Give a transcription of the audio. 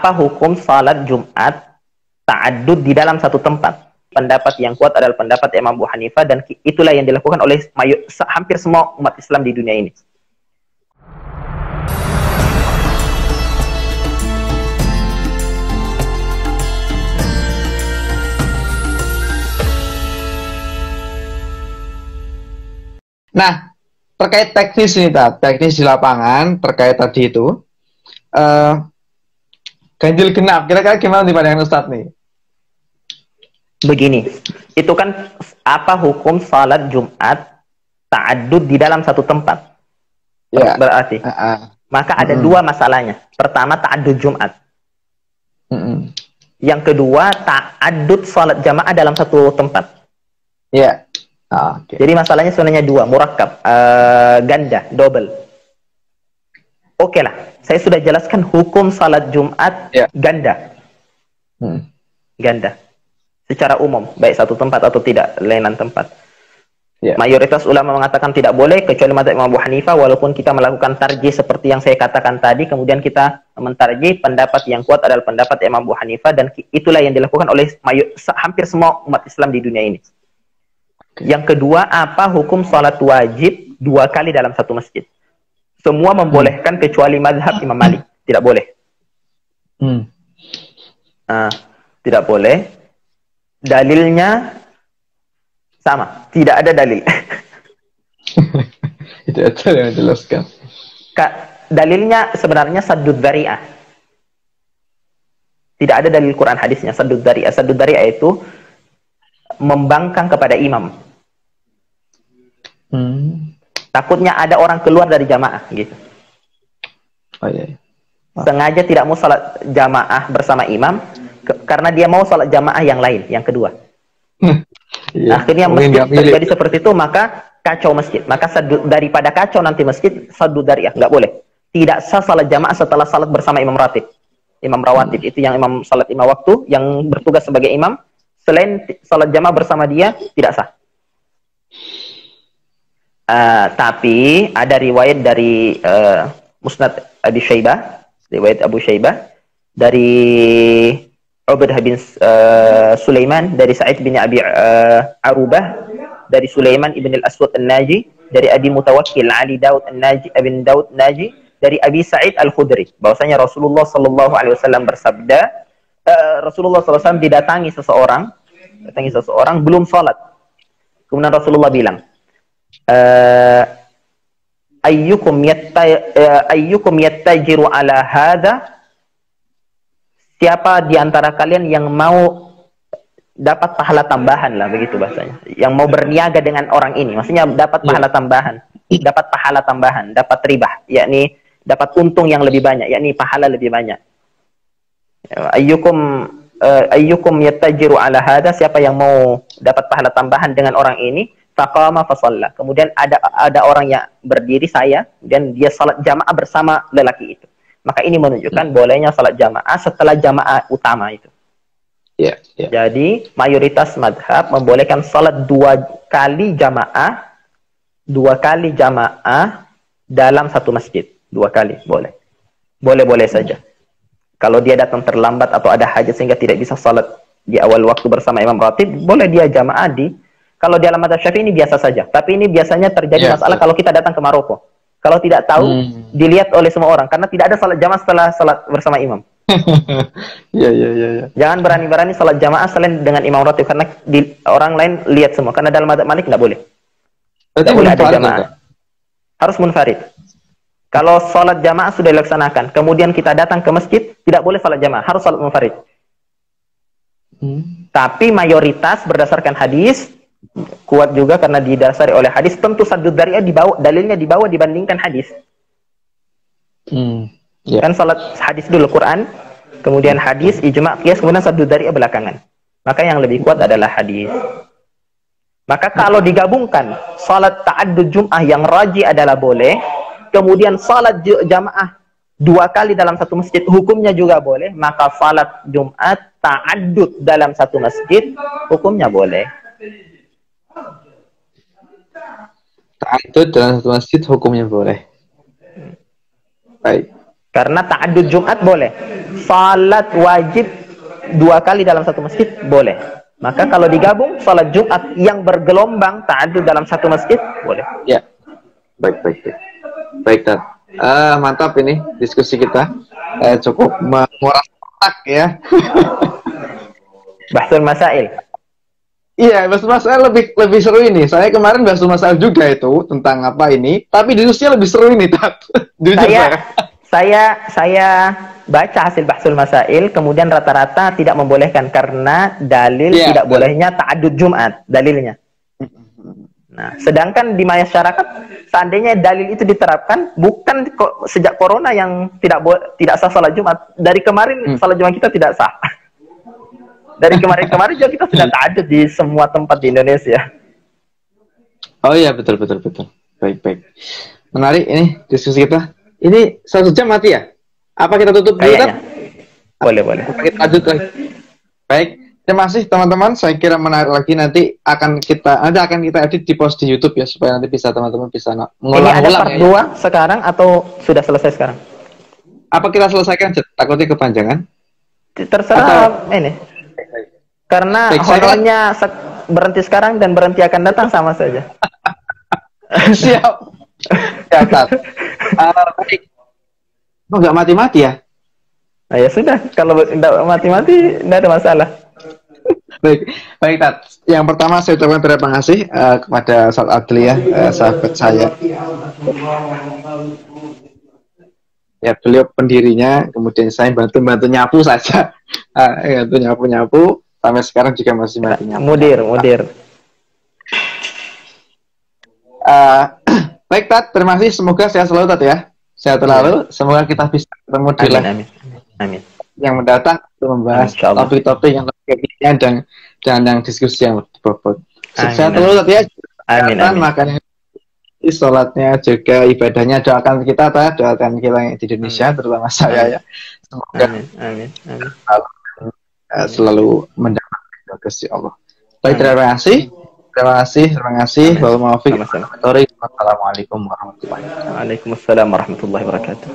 Apa hukum salat Jumat ta'addud di dalam satu tempat? Pendapat yang kuat adalah pendapat Imam Abu Hanifah, dan itulah yang dilakukan oleh hampir semua umat Islam di dunia ini. Nah, terkait teknis ini, teknis di lapangan terkait tadi itu, ganjil genap, kira-kira gimana nih pandangan Ustadz nih? Begini, itu kan apa hukum salat Jumat ta'addud di dalam satu tempat? Ya. Berarti, maka ada dua masalahnya. Pertama, ta'addud Jumat. Yang kedua, ta'addud salat jamaah dalam satu tempat. Ya. Okay. Jadi masalahnya sebenarnya dua, murakkab, ganda, double. Oke lah, saya sudah jelaskan hukum salat Jumat ganda. Ganda. Secara umum, baik satu tempat atau tidak, lainan tempat. Mayoritas ulama mengatakan tidak boleh, kecuali mazhab Imam Abu Hanifah, walaupun kita melakukan tarjih seperti yang saya katakan tadi, kemudian kita mentarjih pendapat yang kuat adalah pendapat Imam Abu Hanifah, dan itulah yang dilakukan oleh hampir semua umat Islam di dunia ini. Yang kedua, apa hukum salat wajib 2 kali dalam satu masjid? Semua membolehkan kecuali mazhab Imam Malik. Tidak boleh. Tidak boleh. Dalilnya sama. Tidak ada dalil. Itu aja yang jelaskan. Dalilnya sebenarnya saddud dzari'ah. Tidak ada dalil Quran hadisnya saddud dzari'ah. Saddud dzari'ah itu membangkang kepada imam. Takutnya ada orang keluar dari jamaah gitu. Sengaja tidak mau salat jamaah bersama imam karena dia mau salat jamaah yang lain, yang kedua. Akhirnya masjid terjadi seperti itu, maka kacau masjid. Maka daripada kacau nanti masjid, saddud dzari'ah, nggak boleh. Tidak sah salat jamaah setelah salat bersama imam ratib. Imam rawatib itu yang imam salat 5 waktu, yang bertugas sebagai imam. Selain salat jamaah bersama dia, tidak sah. Tapi ada riwayat dari Musnad Abi Syaibah, riwayat Abu Syaibah, dari Ubadah bin Sulaiman, dari Sa'id bin Abi Arubah, dari Sulaiman ibn al-Aswad al-Naji, dari Abi Mutawakkil Ali Daud al-Naji, Ibn Daud Naji, dari Abi Sa'id al-Khudri, bahwasanya Rasulullah sallallahu alaihi wasallam bersabda, Rasulullah SAW didatangi seseorang, belum sholat. Kemudian Rasulullah bilang, ayyukum yattajiru ala hadha, siapa di antara kalian yang mau dapat pahala tambahan lah, begitu bahasanya, yang mau berniaga dengan orang ini, maksudnya dapat pahala tambahan, dapat ribah, yakni dapat untung yang lebih banyak, yakni pahala lebih banyak. Ayyukum yattajiru ala hada, siapa yang mau dapat pahala tambahan dengan orang ini, faqama fasalla, kemudian ada orang yang berdiri, saya, dan dia salat jamaah bersama lelaki itu, maka ini menunjukkan bolehnya salat jamaah setelah jamaah utama itu. Jadi mayoritas madhab membolehkan salat 2 kali jamaah dalam satu masjid, 2 kali boleh saja. Kalau dia datang terlambat atau ada hajat sehingga tidak bisa salat di awal waktu bersama imam ratib, boleh dia jamaah kalau di dalam mazhab Syafi'i ini biasa saja. Tapi ini biasanya terjadi masalah kalau kita datang ke Maroko. Kalau tidak tahu, dilihat oleh semua orang, karena tidak ada salat jamaah setelah salat bersama imam. Jangan berani-berani salat jamaah selain dengan imam ratib, karena orang lain lihat semua. Karena dalam mazhab Malik tidak boleh. Tidak boleh ada jamaah. Harus munfarid. Kalau salat jamaah sudah dilaksanakan, kemudian kita datang ke masjid, tidak boleh salat jamaah, harus salat munfarid. Tapi mayoritas berdasarkan hadis, kuat juga karena didasari oleh hadis, tentu saddud dzari'ah dalilnya dibawa dibandingkan hadis. Kan salat hadis dulu Quran, kemudian hadis, ijma', qiyas, kemudian saddud dzari'ah belakangan. Maka yang lebih kuat adalah hadis. Maka kalau digabungkan salat ta'addud Jum'ah yang rajih adalah boleh, kemudian salat jamaah 2 kali dalam satu masjid hukumnya juga boleh, maka salat Jumat ta'addud dalam satu masjid hukumnya boleh. Ta'addud dalam satu masjid hukumnya boleh. Baik. Karena ta'addud Jumat boleh. Salat wajib 2 kali dalam satu masjid boleh. Maka kalau digabung salat Jumat yang bergelombang ta'addud dalam satu masjid boleh. Ya. Baik. Baik, Tat. Mantap ini diskusi kita. Cukup menguras otak ya. Bahsul masail. Iya, bahsul masail lebih seru ini. Saya kemarin bahsul masail juga itu tentang apa ini, tapi diskusinya lebih seru ini, Tat. Jujur saya baca hasil bahsul masail, kemudian rata-rata tidak membolehkan karena dalil tidak bolehnya ta'addud Jumat dalilnya. Nah, sedangkan di masyarakat seandainya dalil itu diterapkan, bukan kok sejak corona yang tidak sah salat Jumat. Dari kemarin salat Jumat kita tidak sah. Dari kemarin juga kita sudah ta'addud di semua tempat di Indonesia. Oh iya, betul. Baik. Menarik ini diskusi kita. Ini 1 jam mati ya? Apa kita tutup dulu, Tat? Boleh. Kita lanjut lagi. Baik. Terima kasih teman-teman. Saya kira menarik lagi, nanti akan kita edit di post di YouTube ya, supaya nanti bisa teman-teman bisa mengulang-ulang. Ini ada part 2 sekarang atau sudah selesai sekarang? Apa kita selesaikan? Takutnya kepanjangan. Terserah ini. Karena honornya berhenti sekarang dan berhenti akan datang sama saja. Siap. Baik. Oh, nggak mati-mati ya? Nah, ya sudah, kalau nggak mati-mati nggak ada masalah. Baik, Tat. Yang pertama saya ucapkan terima kasih kepada Ustaz Adli ya, sahabat saya. Ya, beliau pendirinya, kemudian saya bantu nyapu saja. Nyapu sampai sekarang juga masih nyapu. Mudir. Baik, Tat, terima kasih. Semoga sehat selalu, Tat ya. Sehat selalu. Semoga kita bisa ketemu di Amin. yang mendatang untuk membahas topik-topik yang lebih kekinian dan yang diskusi yang lebih bobot. Sehat selalu, Tat ya. Amin. Makanya sholatnya juga ibadahnya doakan kita, doakan kita yang di Indonesia, terutama saya ya. Semoga selalu mendapatkan kasih Allah. Baik, terima kasih. Assalamualaikum warahmatullahi wabarakatuh. Waalaikumsalam warahmatullahi wabarakatuh.